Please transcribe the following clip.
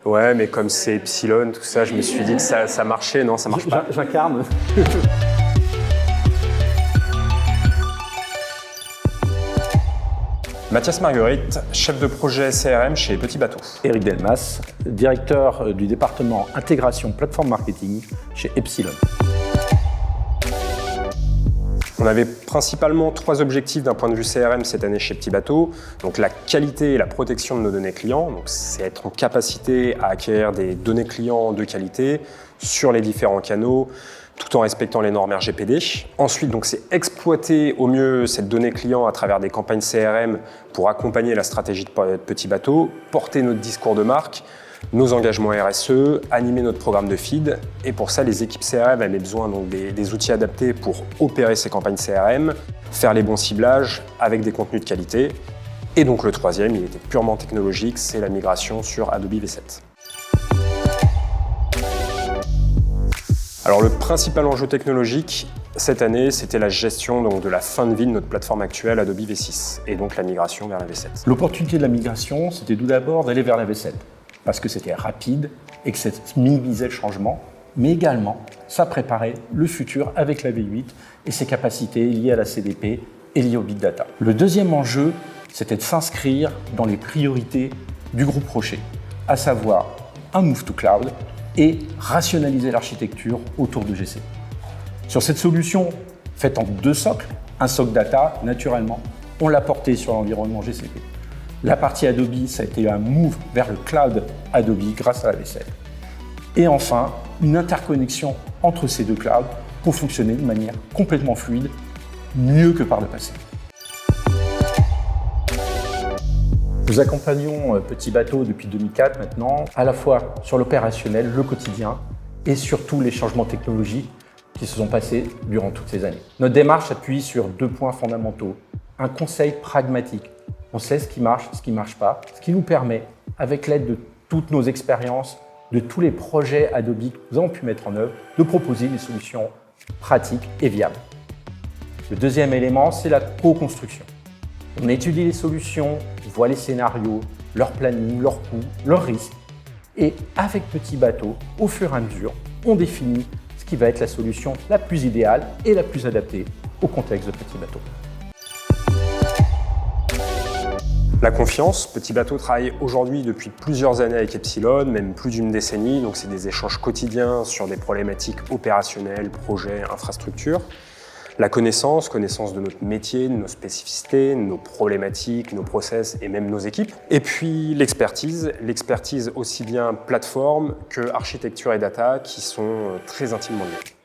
Ouais, mais comme c'est Epsilon, tout ça, je me suis dit que ça marchait. Non, ça marche pas. J'incarne. Mathias Marguerite, chef de projet CRM chez Petit Bateau. Eric Delmas, directeur du département intégration plateforme marketing chez Epsilon. On avait principalement 3 objectifs d'un point de vue CRM cette année chez Petit Bateau. Donc la qualité et la protection de nos données clients. Donc c'est être en capacité à acquérir des données clients de qualité sur les différents canaux, tout en respectant les normes RGPD. Ensuite, donc, c'est exploiter au mieux cette donnée client à travers des campagnes CRM pour accompagner la stratégie de Petit Bateau, porter notre discours de marque, nos engagements RSE, animer notre programme de feed. Et pour ça, les équipes CRM avaient besoin donc, des outils adaptés pour opérer ces campagnes CRM, faire les bons ciblages avec des contenus de qualité. Et donc le troisième, il était purement technologique, c'est la migration sur Adobe V7. Alors le principal enjeu technologique cette année, c'était la gestion donc, de la fin de vie de notre plateforme actuelle Adobe V6 et donc la migration vers la V7. L'opportunité de la migration, c'était tout d'abord d'aller vers la V7 parce que c'était rapide et que ça minimisait le changement, mais également ça préparait le futur avec la V8 et ses capacités liées à la CDP et liées au Big Data. Le deuxième enjeu, c'était de s'inscrire dans les priorités du groupe Rocher, à savoir un move to cloud et rationaliser l'architecture autour de GCP. Sur cette solution faite en 2 socles, un socle data, naturellement, on l'a porté sur l'environnement GCP. La partie Adobe, ça a été un move vers le cloud Adobe grâce à la V7. Et enfin, une interconnexion entre ces 2 clouds pour fonctionner de manière complètement fluide, mieux que par le passé. Nous accompagnons Petit Bateau depuis 2004 maintenant, à la fois sur l'opérationnel, le quotidien et surtout les changements technologiques qui se sont passés durant toutes ces années. Notre démarche s'appuie sur 2 points fondamentaux. Un conseil pragmatique. On sait ce qui marche ne marche pas, ce qui nous permet, avec l'aide de toutes nos expériences, de tous les projets Adobe que nous avons pu mettre en œuvre, de proposer des solutions pratiques et viables. Le deuxième élément, c'est la co-construction. On étudie les solutions, on voit les scénarios, leur planning, leurs coûts, leurs risques. Et avec Petit Bateau, au fur et à mesure, on définit ce qui va être la solution la plus idéale et la plus adaptée au contexte de Petit Bateau. La confiance, Petit Bateau travaille aujourd'hui depuis plusieurs années avec Epsilon, même plus d'une décennie, donc c'est des échanges quotidiens sur des problématiques opérationnelles, projets, infrastructures. La connaissance de notre métier, de nos spécificités, de nos problématiques, nos process et même nos équipes. Et puis l'expertise aussi bien plateforme que architecture et data qui sont très intimement liées.